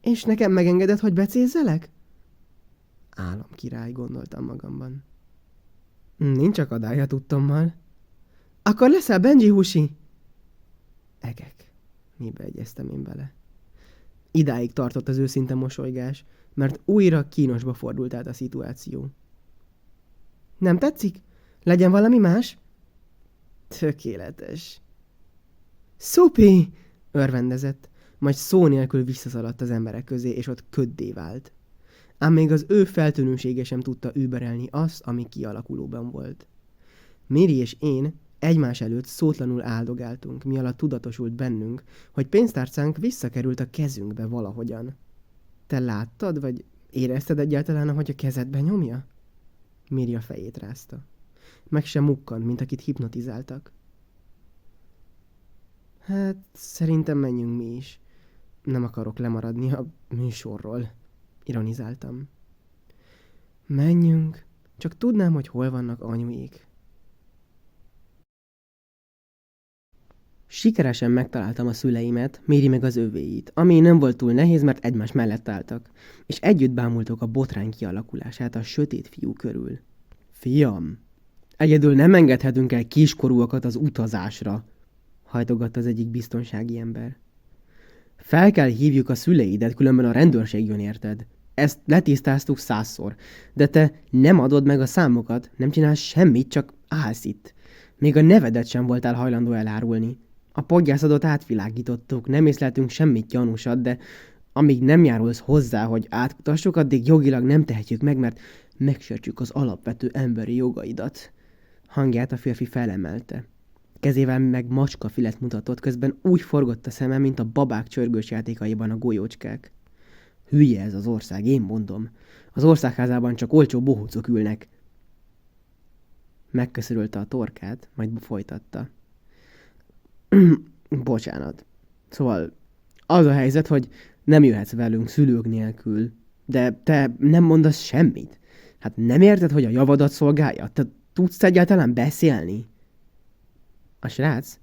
És nekem megengedett, hogy becézzelek? Álomkirály, gondoltam magamban. Nincs akadálya tudtommal. Akkor leszel Benji Husi? Egek. Mibe egyeztem én bele? Idáig tartott az őszinte mosolygás, mert újra kínosba fordult át a szituáció. Nem tetszik? Legyen valami más? Tökéletes. Szupi! Örvendezett, majd szó nélkül visszaszaladt az emberek közé, és ott köddé vált. Ám még az ő feltűnősége sem tudta überelni azt, ami kialakulóban volt. Méri és én egymás előtt szótlanul áldogáltunk, mi alatt tudatosult bennünk, hogy pénztárcánk visszakerült a kezünkbe valahogyan. Te láttad, vagy Érezted egyáltalán, ahogy a kezedbe nyomja? Miri a fejét rázta. Meg sem mukkant, mint akit hipnotizáltak. Hát, szerintem menjünk mi is. Nem akarok lemaradni a műsorról. Ironizáltam. Menjünk, csak tudnám, hogy hol vannak anyuék. Sikeresen megtaláltam a szüleimet, Méri meg az övéit, ami nem volt túl nehéz, mert egymás mellett álltak, és együtt bámultok a botrány kialakulását a sötét fiú körül. Fiam, egyedül nem engedhetünk el kiskorúakat az utazásra, hajtogatta az egyik biztonsági ember. Fel kell hívjuk a szüleidet, különben a rendőrség jön, érted? Ezt letisztáztuk 100-szor, de te nem adod meg a számokat, nem csinálsz semmit, csak állsz itt. Még a nevedet sem voltál hajlandó elárulni. A podgyászadot átvilágítottuk, nem észleltünk semmit gyanúsat, de amíg nem járulsz hozzá, hogy átkutassuk, addig jogilag nem tehetjük meg, mert megsértjük az alapvető emberi jogaidat. Hangját a férfi felemelte. Kezével meg macskafilet mutatott, közben úgy forgott a szeme, mint a babák csörgős játékaiban a golyócskák. Hülye ez az ország, én mondom. Az országházában csak olcsó bohócok ülnek. Megköszörülte a torkát, majd folytatta. Bocsánat. Szóval az a helyzet, hogy nem jöhetsz velünk szülők nélkül, de te nem mondasz semmit. Hát nem érted, hogy a javadat szolgálja? Te tudsz egyáltalán beszélni? A srác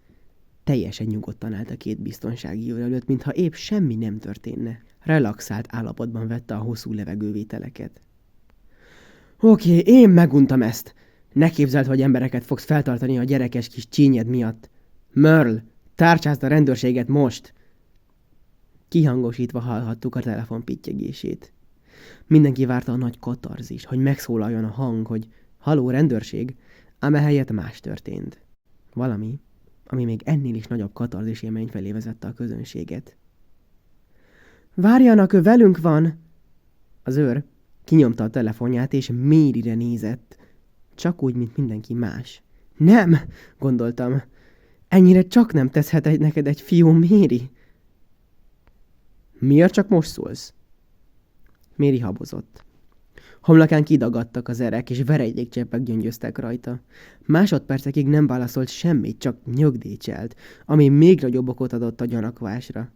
teljesen nyugodtan állt a két biztonsági őr előtt, mintha épp semmi nem történne. Relaxált állapotban vette a hosszú levegővételeket. Oké, én meguntam ezt. Ne képzeld, hogy embereket fogsz feltartani a gyerekes kis csínyed miatt. Merle, tárcsázd a rendőrséget most! Kihangosítva hallhattuk a telefon pittyegését. Mindenki várta a nagy katarzis, hogy megszólaljon a hang, hogy haló rendőrség, ám ehelyett más történt. Valami, ami még ennél is nagyobb katarzis élmény felé vezette a közönséget. Várjanak, ő velünk van! Az őr kinyomta a telefonját, és Mérire nézett. Csak úgy, mint mindenki más. Nem, gondoltam. Ennyire csak nem teszhet neked egy fiú, Méri. Miért csak most szólsz? Méri habozott. Homlokán kidagadtak az erek, és veredékcseppek gyöngyöztek rajta. Másodpercekig nem válaszolt semmit, csak nyögdécselt, ami még nagyobb okot adott a gyanakvásra.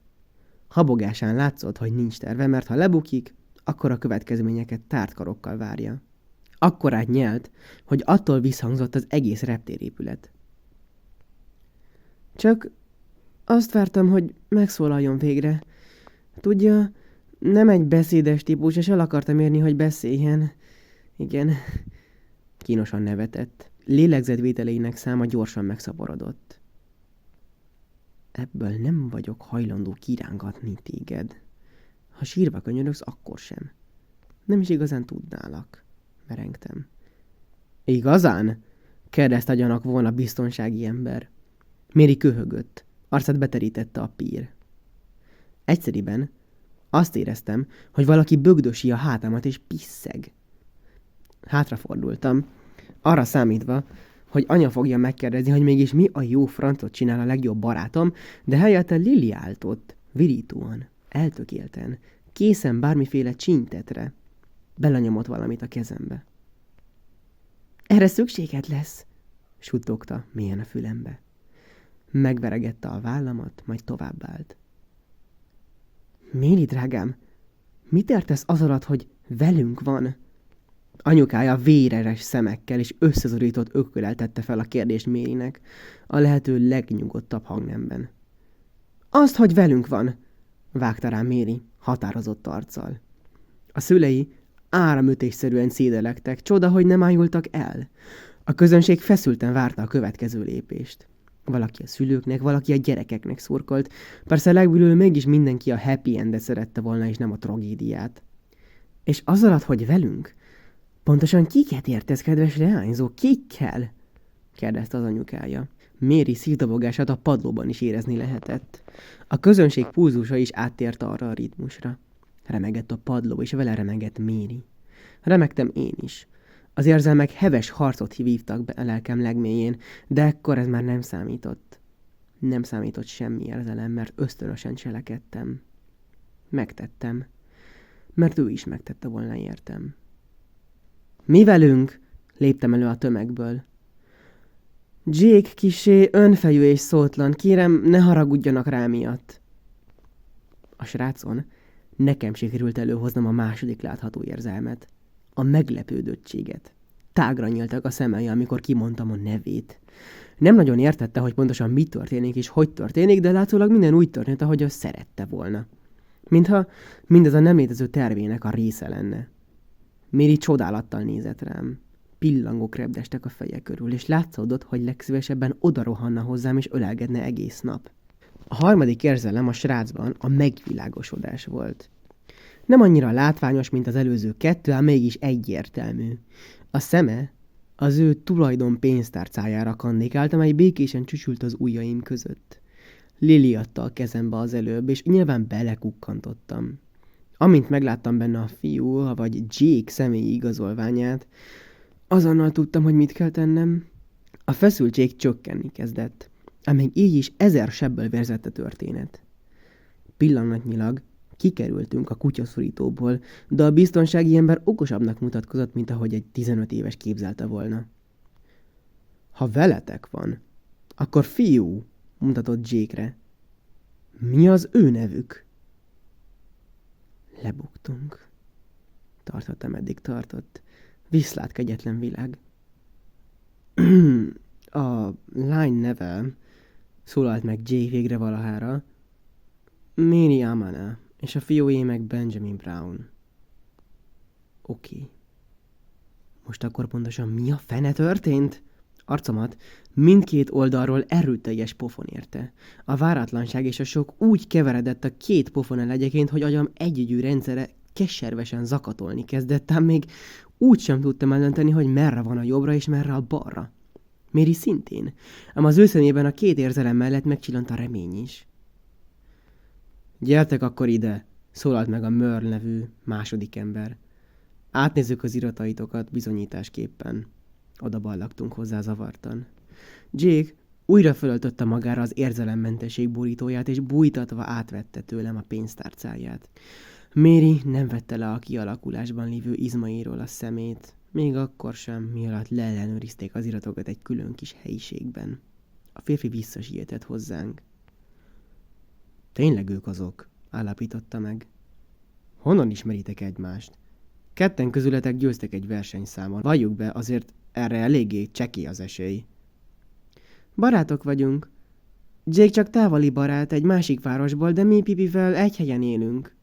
Habogásán látszott, hogy nincs terve, mert ha lebukik, akkor a következményeket tárt karokkal várja. Akkorát nyelt, hogy attól visszhangzott az egész reptérépület. Csak azt vártam, hogy megszólaljon végre. Tudja, nem egy beszédes típus, és el akartam érni, hogy beszéljen. Igen. Kínosan nevetett. Lélegzetvételeinek száma gyorsan megszaporodott. Ebből nem vagyok hajlandó kirángatni téged. Ha sírva könyörögsz, akkor sem. Nem is igazán tudnálak, merengtem. Igazán? Kérdezte a gyanakvón a biztonsági ember. Méri köhögött. Arcát beterítette a pír. Egyszeriben azt éreztem, hogy valaki bögdösi a hátamat és pisszeg. Hátrafordultam, arra számítva, hogy anya fogja megkérdezni, hogy mégis mi a jó francot csinál a legjobb barátom, de helyette Lili állt ott, virítóan, eltökélten, készen bármiféle csíntetre. Belenyomott valamit a kezembe. Erre szükséged lesz, suttogta mélyen a fülembe. Megveregette a vállamat, majd továbbállt. Méli, drágám, mit értesz az alatt, hogy velünk van? Anyukája véreres szemekkel és összeszorított ökköllel tette fel a kérdést Mérinek, a lehető legnyugodtabb hangnemben. Azt, hogy velünk van, vágta rá Méri határozott arccal. A szülei áramütésszerűen szédelektek, csoda, hogy nem ájultak el. A közönség feszülten várta a következő lépést. Valaki a szülőknek, valaki a gyerekeknek szurkolt. Persze legbülül mégis mindenki a happy endet szerette volna, és nem a tragédiát. És az alatt, hogy velünk? Pontosan kiket értesz, kedves leányzó? Kikkel? Kérdezte az anyukája. Méri szívdobogását a padlóban is érezni lehetett. A közönség pulzusa is áttért arra a ritmusra. Remegett a padló, és vele remegett Méri. Remegtem én is. Az érzelmek heves harcot vívtak be a lelkem legmélyén, de ekkor ez már nem számított. Nem számított semmi érzelem, mert ösztönösen cselekedtem. Megtettem. mert ő is megtette volna értem. Mi velünk? Léptem elő a tömegből. Jake kissé önfejű és szótlan, kérem, ne haragudjanak rá miatt. A srácon nekem sikerült előhoznom a második látható érzelmet, a meglepődöttséget. Tágra nyíltak a szemei, amikor kimondtam a nevét. Nem nagyon értette, hogy pontosan mi történik és hogy történik, de látszólag minden úgy történt, ahogy azt szerette volna. Mintha mindez a nem létező tervének a része lenne. Mary csodálattal nézett rám. Pillangók repdestek a feje körül, és látszódott, hogy legszívesebben odarohanna hozzám és ölelgetne egész nap. A harmadik érzelem a srácban a megvilágosodás volt. Nem annyira látványos, mint az előző kettő, ám mégis egyértelmű. A szeme az ő tulajdon pénztárcájára kandikált, amely békésen csücsült az ujjaim között. Lily adta a kezembe az előbb, és nyilván belekukkantottam. Amint megláttam benne a fiú, vagy Jake személyi igazolványát, azonnal tudtam, hogy mit kell tennem. A feszültség csökkenni kezdett, ám még így is 1000 sebből vérzett a történet. Pillanatnyilag kikerültünk a kutyaszorítóból, de a biztonsági ember okosabbnak mutatkozott, mint ahogy egy 15 éves képzelte volna. Ha veletek van, akkor fiú, mutatott Jake-re. Mi az ő nevük? Lebuktunk. Tartott, ameddig tartott. Viszlát, kegyetlen világ. A lány neve, szólalt meg Jake végre valahára, Mary Amana, és a fiúé meg Benjamin Brown. Oké. Most akkor pontosan mi a fene történt? Arcomat mindkét oldalról erőteljes pofon érte. A váratlanság és a sok úgy keveredett a két pofon elegyeként, hogy agyam együgyű rendszere keservesen zakatolni kezdett, ám még úgy sem tudtam eldönteni, hogy merre van a jobbra és merre a balra. Mary szintén, ám az ő szemében a két érzelem mellett megcsillant a remény is. Gyertek akkor ide, szólalt meg a Merle nevű második ember. Átnézzük az irataitokat bizonyításképpen. Oda ballagtunk hozzá zavartan. Jake újra fölöltötte magára az érzelemmentesség borítóját, és bújtatva átvette tőlem a pénztárcáját. Mary nem vette le a kialakulásban lévő izmairól a szemét, még akkor sem, mielőtt leellenőrizték az iratokat egy külön kis helyiségben. A férfi visszasietett hozzánk. Tényleg ők azok, állapította meg. Honnan ismeritek egymást? Ketten közületek győztek egy versenyszámon. Valljuk be, azért erre eléggé csekély az esély. Barátok vagyunk. Jake csak távoli barát egy másik városból, de mi Pipivel egy helyen élünk.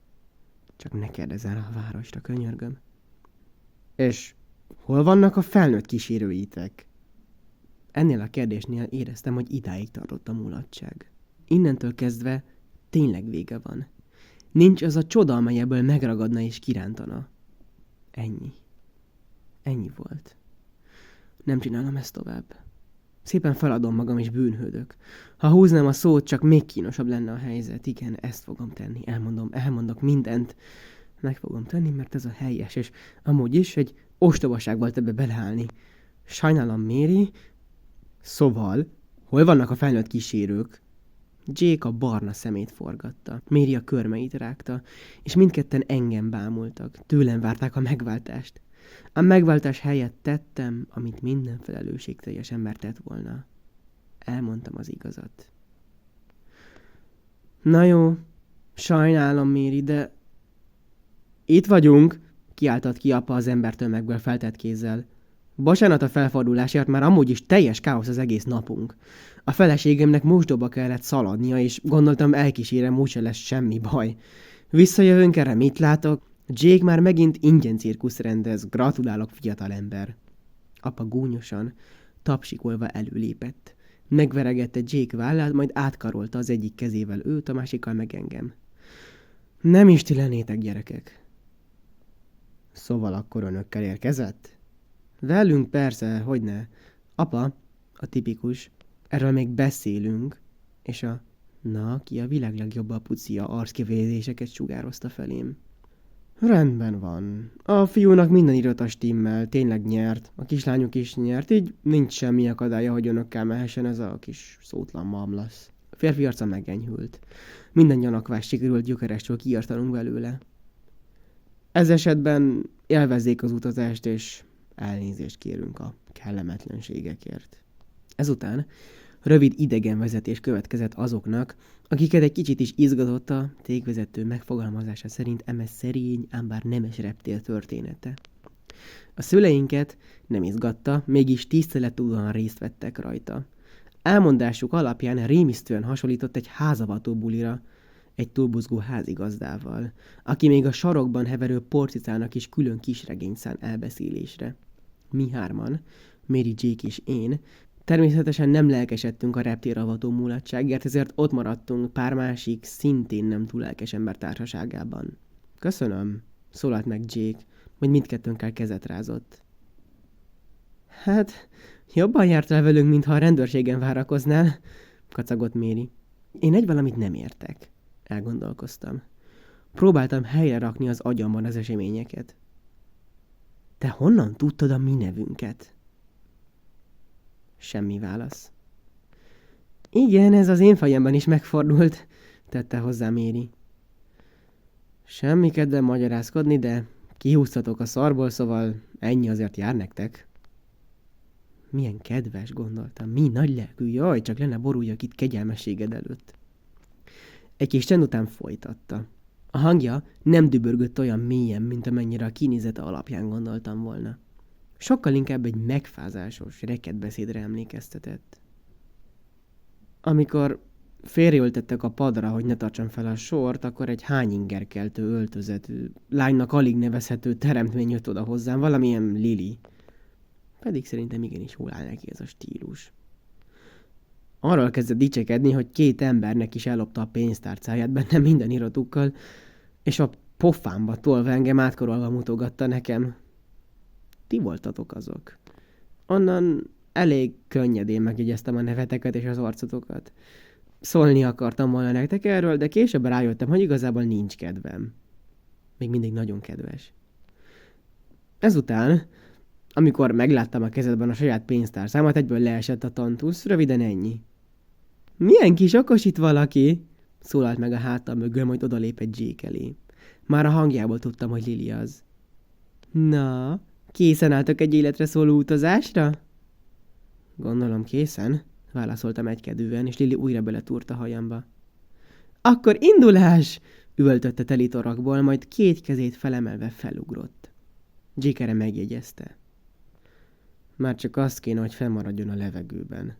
Csak ne kérdezzel a városra, könyörgöm. És hol vannak a felnőtt kísérőitek? Ennél a kérdésnél éreztem, hogy idáig tartott a mulatság. Innentől kezdve tényleg vége van. Nincs az a csoda, amely ebből megragadna és kirántana. Ennyi. Ennyi volt. Nem csinálom ezt tovább. Szépen feladom magam és bűnhődök. Ha húznám a szót, csak még kínosabb lenne a helyzet. Igen, ezt fogom tenni. Elmondok mindent. Meg fogom tenni, mert ez a helyes, és amúgy is egy ostobaság volt ebbe beleállni. Sajnálom, Mary. Szóval, hol vannak a felnőtt kísérők? Jake a barna szemét forgatta, Mary a körmeit rágta, és mindketten engem bámultak, tőlem várták a megváltást. A megváltás helyett tettem, amit minden felelősségteljes ember tett volna. Elmondtam az igazat. Na jó, sajnálom, Mary, de... Itt vagyunk, kiáltott ki apa az embertömegből feltett kézzel. Bocsánat a felfordulásért, már amúgy is teljes káosz az egész napunk. A feleségemnek mosdóba kellett szaladnia, és gondoltam elkísérem, úgyse lesz semmi baj. Visszajövünk, erre mit látok? Jake már megint ingyen cirkusz rendez, gratulálok, fiatalember. Apa gúnyosan, tapsikolva előlépett. Megveregette Jake vállát, majd átkarolta az egyik kezével őt, a másikkal meg engem. Nem is ti lennétek, gyerekek. Szóval akkor önökkel érkezett? Velünk persze, hogyne. Apa, a tipikus, erről még beszélünk, és na, ki a világ legjobb apucia arckifejezéseket sugározta felém. Rendben van. A fiúnak minden irata stimmel, tényleg nyert, a kislányuk is nyert, így nincs semmi akadálya, hogy önökkel mehessen ez a kis szótlan mamlasz. A férfi arca megenyhült. Minden gyanakvás sikerült gyökerestől kiirtanunk belőle. Ez esetben élvezzék az utazást, és elnézést kérünk a kellemetlenségekért. Ezután rövid idegenvezetés következett azoknak, akiket egy kicsit is izgatott a tégvezető megfogalmazása szerint eme szerény, ám bár nemes reptér története. A szüleinket nem izgatta, mégis tisztelettudóan részt vettek rajta. Elmondásuk alapján rémisztően hasonlított egy házavató bulira, egy túlbuzgó házigazdával, aki még a sarokban heverő porcicának is külön kisregényt szán elbeszélésre. Mi hárman, Mary, Jake és én, természetesen nem lelkesedtünk a reptéravató mulatságért, ezért ott maradtunk pár másik, szintén nem túl lelkes ember társaságában. Köszönöm, szólalt meg Jake, majd mindkettőnkkel kezet rázott. Hát, jobban jártál velünk, mintha a rendőrségen várakoznál, kacagott Mary. Én egy valamit nem értek, elgondolkoztam. Próbáltam helyre rakni az agyamban az eseményeket. Te honnan tudtad a mi nevünket? Semmi válasz. Igen, ez az én fejemben is megfordult, tette hozzá Mary. Semmi kedvem magyarázkodni, de kihúztatok a szarból, szóval ennyi azért jár nektek. Milyen kedves, gondoltam. Mi nagy lelkű, jaj, csak lenne boruljak itt kegyelmességed előtt. Egy kis csend után folytatta. A hangja nem dübörgött olyan mélyen, mint amennyire a kinézete alapján gondoltam volna. Sokkal inkább egy megfázásos, rekedbeszédre emlékeztetett. Amikor félreültettek a padra, hogy ne tartsam fel a sort, akkor egy hányingerkeltő öltözetű, lánynak alig nevezhető teremtmény jött oda hozzám, valamilyen Lili. Pedig szerintem igenis jól áll neki ez a stílus. Arról kezdett dicsekedni, hogy 2 embernek is ellopta a pénztárcáját benne minden iratukkal, és a pofámba tolva engem átkorolva mutogatta nekem. Ti voltatok azok. Onnan elég könnyedén megjegyeztem a neveteket és az arcotokat. Szólni akartam volna nektek erről, de később rájöttem, hogy igazából nincs kedvem. Még mindig nagyon kedves. Ezután, amikor megláttam a kezedben a saját pénztárcámat, egyből leesett a tantusz, röviden ennyi. Milyen kis okos itt valaki? Szólalt meg a hátam mögül, majd odalépett Jake elé. Már a hangjából tudtam, hogy Lili az. Na, készen álltok egy életre szóló utazásra? Gondolom készen, válaszoltam egykedvűen, és Lili újra beletúrt a hajamba. Akkor indulás! Üvöltötte teli torakból, majd 2 kezét felemelve felugrott. Jake erre megjegyezte. Már csak azt kéne, hogy fennmaradjon a levegőben.